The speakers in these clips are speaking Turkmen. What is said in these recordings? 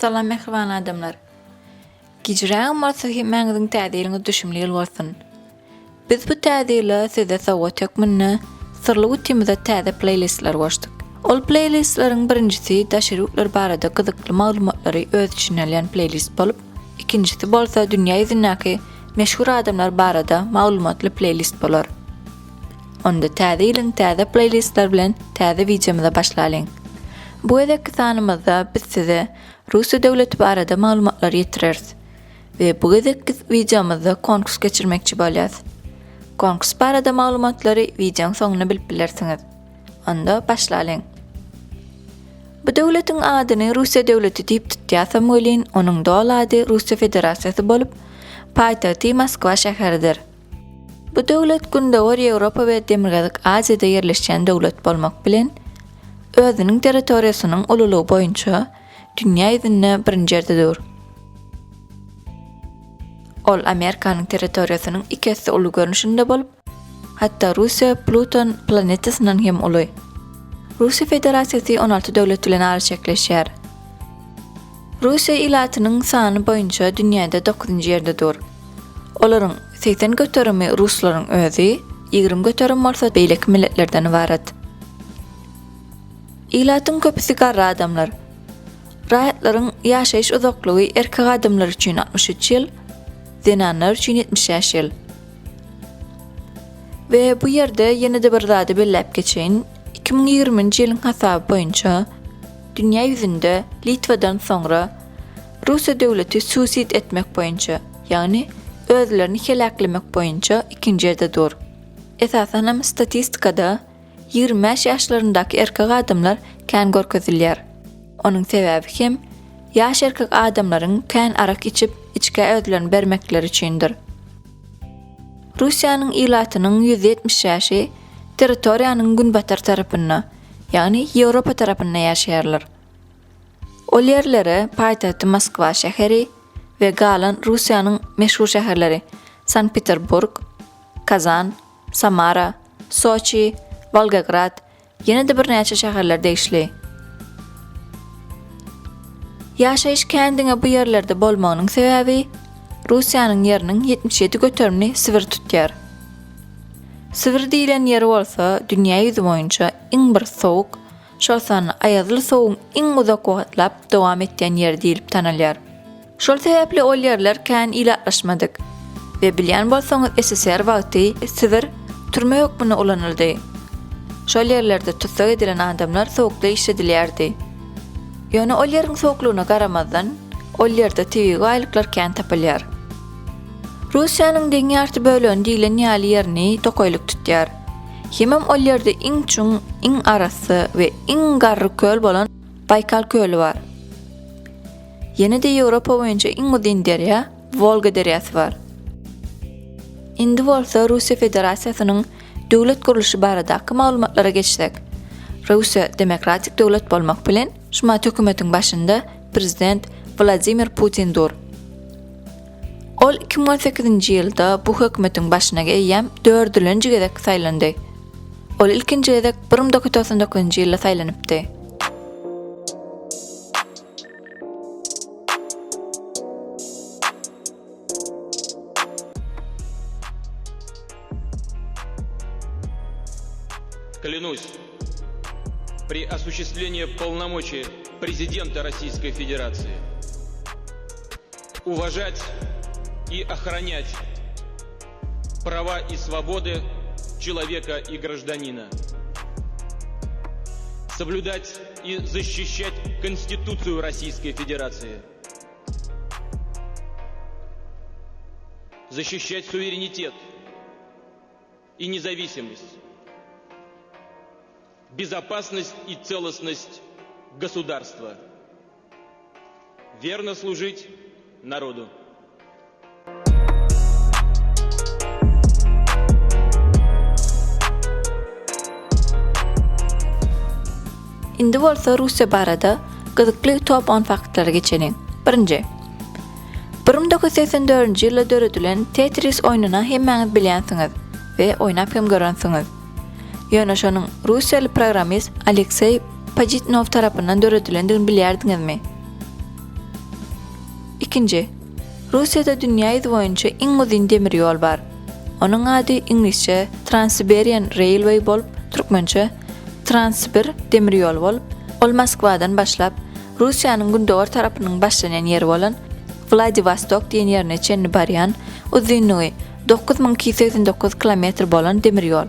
Salam mehriban adamlar. Gijrağım bolsa ki məňiziň täzeliňiz düşümli bolsun. Biz bu täzeli size sowat ýokmyny syrly GUTY'mize täze playlistler goşdyk. Ol playlistleriň birincisi daşyryklar barada gyzykly maglumatlary öz içine alýan playlist bolup, ikincisi bolsa dünýä ýüzündäki meşhur adamlar barada maglumatly playlist bolar. Onda täzeliň täze playlistler bilen täze videomuza başlaýan. Bu edeki sanymyzda biz size Russiýa döwleti barada maglumatlar ýetireriz we bu edeki videomuzda konkurs geçirmekçi bolýar. Konkurs barada maglumatlary videoň soňuna bilip bilersiňiz. Onda başlaýan. Bu döwletiň adyny Russiýa döwleti diýip tutýarsam bolýan, onuň döwleti Russiýa Federasiýasy bolup, paýtagty Moskwa şäheridir. Bu döwlet gündäwir Ýewropa we Demirgazyk Aziýada ýerleşen döwlet bolmak bilen özüniň territoriýasynyň ululugy boýunça dünýä ýüzünde birinji ýerdedir. Ol Amerikanyň territoriýasynyň ikisi uly görnüşinde bolup, hatda Russiýa Pluton planetasynyň hem uly. Russiýa Federasiýasy 16 döwlet bilen arşekleşýär. Russiýa ilatynyň sany boýunça dünýäde 9-njy ýerdedir. Olaryň 80 göterimi ruslaryň özi, 20 göterim bolsa beýleki milletlerden ibaret. İlatyň köpüsi garry adamlar. Raýatlaryň ýaşaýyş uzaklygy erkek adamlar üçin 63 ýyl, zenanlar üçin 70 ýyl. Ve bu ýerde ýene-de bir zady belläp geçeýin. 2020-nji ýylyň hasaby boýunça dünýä ýüzünde Litwadan soňra Russiýa döwleti suicid etmek boýunça, ýagny özlerini helaklemek boýunça ikinji ýerdedir. Esasen statistikada 25 ýaşlaryndaky erkek adamlar kän görkezilýär. Onuň sebäbi hem ýaş erkek adamlaryň kän arak içip içke özlerini bermekleri üçindir. Russiýanyň ilatynyň 170 ýaşy territoriýanyň günbatar tarapyna, ýagny Ýewropa tarapyna ýaşaýarlar. Ol ýerlere paýtagty Moskwa şäheri we galan Russiýanyň meşhur şäherleri Sankt-Peterburg, Kazan, Samara, Soçi, Volgograd, ýene-de bir näçe şäherler degişli. Ýaşaýyş kendiňe bu ýerlerde bolmagynyň sebäbi Russiýanyň ýeriniň 77 göterimini Sibir tutýar. Sibir diýilen ýer bolsa dünýä ýüzi boýunça iň bir sowuk, şol sany aýazly sowyň iň uzak wagtlap dowam etýän ýer diýilip tanalýar. Şol sebäpli ol ýerler kän ilatlaşmadyk we bilýän bolsaňyz SSR wagty Sibir türme ýokmuny ulanyldy. Şol ýerlerde tutsak edilen adamlar sowukda işledilýärdi. Ýöne ol ýeriň sowuklugyna garamazdan ol ýerde tebigy aýlyklar kän tapylýar. Russiýanyň deňýarty bölegi diýilen ýaly ýerini tokoýlyk tutýar. Hemem ol ýerde iň çuň, iň arasy we iň garry köl bolan Baykal köli bar. Ýene-de Ýewropa boýunça iň uzun derýa Volga derýasy bar. Indi bolsa Russiýa Federasiýasynyň döwlet guruluşy baradaky maglumatlara geçsek. Russiýa demokratik döwlet bolmak bilen şumat hökümetiň başynda prezident Vladimir Putindir. Ol 2018-nji ýylda bu hökümetiň başyna gelýän 4-nji gezek saýlandy. Ol ilkinji gezek 1999-njy ýylda saýlanypdy. Клянусь при осуществлении полномочий президента Российской Федерации уважать и охранять права и свободы человека и гражданина, соблюдать и защищать Конституцию Российской Федерации, защищать суверенитет и независимость, безопасность и целостность государства, верно служить народу. Indi bolsa Russiýa barada gyzykly top 10 faktlara geçelim. 1. 1984-nji ýylda döredilen Tetris oýnyna hemmäňiz bilýänsiňiz we oýnap hem görensiňiz. Ýöne şonuň Russiýaly programmist Aleksey Pajitnov tarapyndan döredilendigini bilýärdiňizmi? İkinci, Russiýada dünýä ýüzü boýunça iň uzun demir ýol bar. Onuň ady inglizçe Trans-Siberian Railway bolup, türkmençe Transsibir demir ýol bolup, ol Moskwadan başlap Russiýanyň gündöwür tarapynyň başlanýan ýeri bolan Vladivostok diýen ýerine çenli barýan uzunlygy 9289 kilometr bolan demir ýol.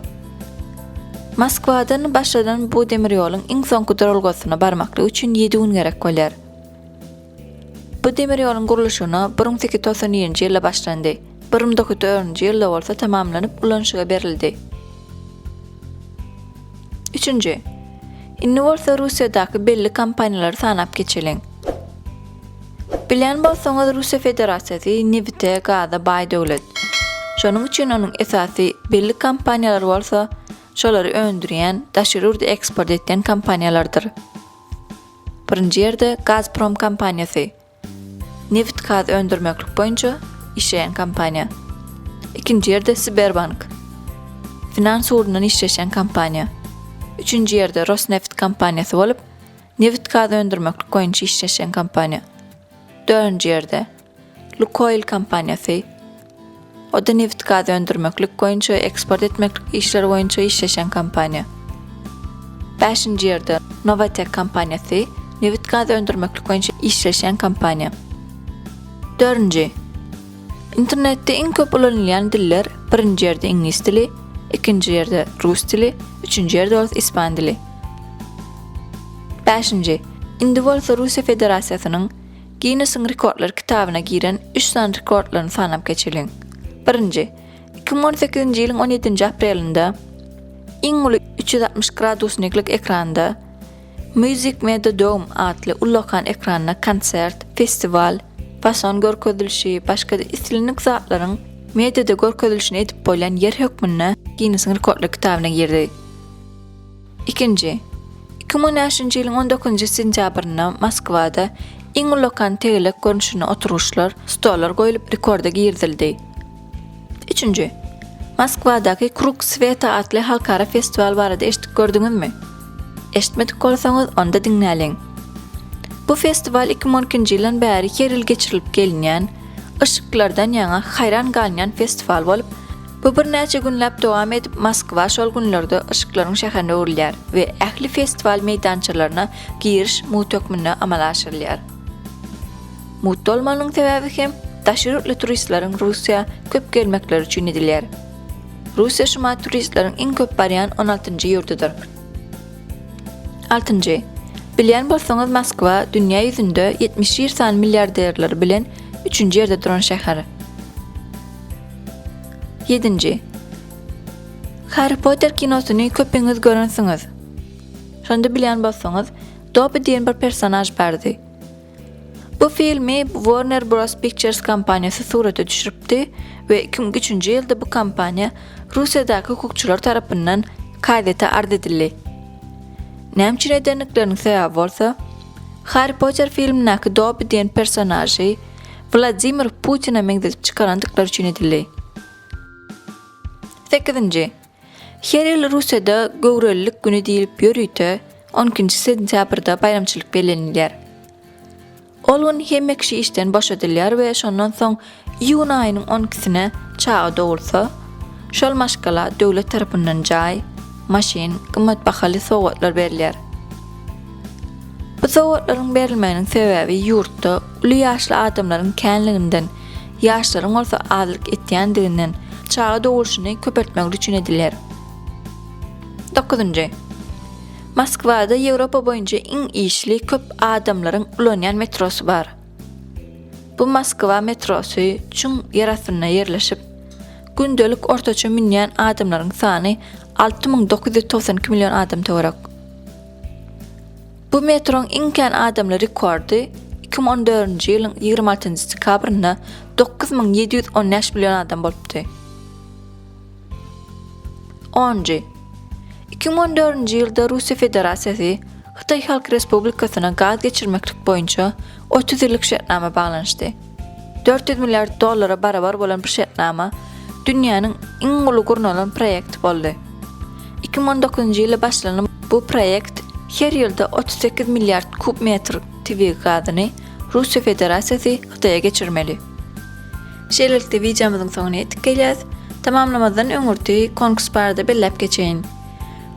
Moskwadan başladan bu demir ýoluň iň soňky duralgysyna barmaklyk üçin 7 gün gerek bolýar. Bu demir ýoluň guruluşyna 1897-nji ýylda başlandy. 1904-nji ýylda bolsa tamamlanyp ulanşyga berildi. Üçüncü, inni bolsa Russiýadaky belli kompaniýalary sanap geçelim. Bilen bolsaňyz Russiýa Federasiýasy nefte, gaza baý döwlet. Şonuň üçin onuň esasy belli kompaniýalar bolsa, şolary öndürýän, daşyryrdy eksport etýän kompaniýalardyr. Birinji ýerde Gazprom kompaniýasy. Neft gaz öndürmeklik boýunça işleýän kompaniýa. Ikinji ýerde Sberbank. Finans urundan işleýän kompaniýa. Üçüncü ýerde Rosneft kompaniýasy bolup, neft gaz öndürmeklik boýunça işleýän kompaniýa. Dördüncü ýerde Lukoil kompaniýasy. O da neft gaz öndürmeklik boýunça eksport etmeklik işleri boýunça işleýän kompaniýa. Beşinji ýerde Novatek kompaniýasy, neft gaz öndürmeklik boýunça işleýän kompaniýa. Dördüncü, internetde iň köp ulanýan diller birinji ýerde ingliz dili, ikinji ýerde rus dili, üçüncü ýerde ispan dili. Beşinji, indi bolsa Russiýa Federasiýasynyň Guinness'ın rekordlar kitabyna giren 3 san rekordlaryny sanap geçelim. Birinji, 2018-nji ýylyň 17-nji aprelinde iň uly 360 gradusniklik ekranda Music Media Dome adly ullakan ekranda konsert, festival, fason görkezilişi, başga da islenlik zatlaryň mediada görkezilişini edip bolan yer hökmüne Guinness'ın rekordlar kitabyna girdi. İkinji, 2013-nji ýylyň 19-njy sentýabrynda Moskwada iň ullakan tegelek görnüşine oturuşlar, stollar goýulyp rekorda girdildi. Üçüncü, Moskvadaky Kruk Sveta adly halkara festival barada eşitip gördüňizmi? Eşitmedik bolsaňyz onda dinläliň. Bu festival 2012-nji ýyldan bäri her ýyl geçirilip gelinýän, ışıklardan ýaňa hayran galýan festival bolup, bu bir näçe günläp dowam edip Moskwa şol günlerde ışıklaryň şäherine öwrilýär we ähli festival meýdançalaryna giriş mutlakmyna amal aşyrylýar. Mutlu olmanyň sebebi hem daşyrykly turistlaryň Russiýa köp gelmekleri üçin edilýär. Russiýa şuma turistleriň iň köp barýan 16-njy ýurdudyr. 6-njy, bilýän bolsaňyz Moskwa dünýä ýüzünde 70 san milliarderler bilen 3-nji ýerde duran şäher. 7-nji, Harry Potter kinosyny köpiňiz görensiňiz. Şonda bilýän bolsaňyz, Dobby diýen bir personaj bardy. Bu filmi Warner Bros. Pictures kompaniýasy surata düşüripdi we 2003-nji ýylda bu kompaniýa Russiýadaky hukukçylar tarapyndan kaýdata ard edildi. Näme edenlikleriniň sebebi bolsa, Harry Potter filmindäki Dobby diýen personajy Vladimir Putin'e meňzedip çykarandyklary üçin edildi. 8-nji, her ýyl Russiýada Göwrellik güni diýilip ýörüýte 12-nji sentýabrda bayramçylyk belenilýär. Ol gün hemme kişi işten boşadylýar we şondan soň iýun aýynyň 12-sine çağa dowulsa, şol maşgala döwlet tarapyndan jaý, maşin, gymmat bahaly sowgatlar berilýär. Bu sowgatlaryň berilmeginiň sebebi ýurtda uly ýaşly adamlaryň känliginden, ýaşlaryň bolsa azlyk etýändiginden çağa dowulşyny köpertmek üçin edilýär. 9-njy, Moskvada Ýewropa boýunça iň işli köp adamlaryň ulanýan metrosy bar. Bu Moskva metrosy çuň ýarasyna ýerleşip, gündelik ortaça minýän adamlaryň sany 6992 milyon adam töwerek. Bu metroň iň kän adamlar rekordy 2014-nji ýylyň 26-njy dekabrynda 9715 milyon adam bolupdy. 10-njy, 2014-nji ýylda Russiýa Federasiýasy Hytaý Halk Respublikasyna gaz geçirmeklik boýunça 30 ýyllyk şertname baglanşdy. 400 milyard dollara barabar bolan bir şertname dünýäniň iň uly gurnalan proýekti boldy. 2019-njy ýylda başlanan bu proýekt her ýylda 38 milyard kub metr tibik gazyny Russiýa Federasiýasy Gytyga geçirmeli. Şeýlelikde wideomyzyň soňuna ýetip gelýäs. Tamamlamadan öňürti konkurs barada bellep geçeýin.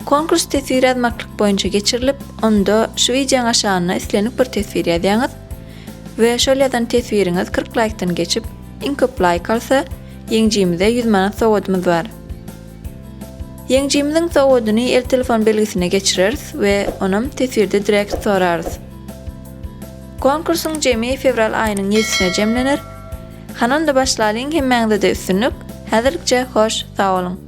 Konkurs tesir etmeklik boýunça geçirilip, onda şu wideoň aşagyna islenip bir tesir ýazyňyz we şol ýazan tesiriňiz 40 like'dan geçip, iň köp like alsa, ýeňjimize 100 manat sowgadymyz bar. Ýeňjimiziň sowgadyny el telefon belgisine geçireriz we onam tesirde direkt sorarys. Konkursyň jemi fevral aýynyň 7-sine jemlenir. Hananda başlalyň hemmäňde de üstünlük. Häzirlikçe hoş, sag olun.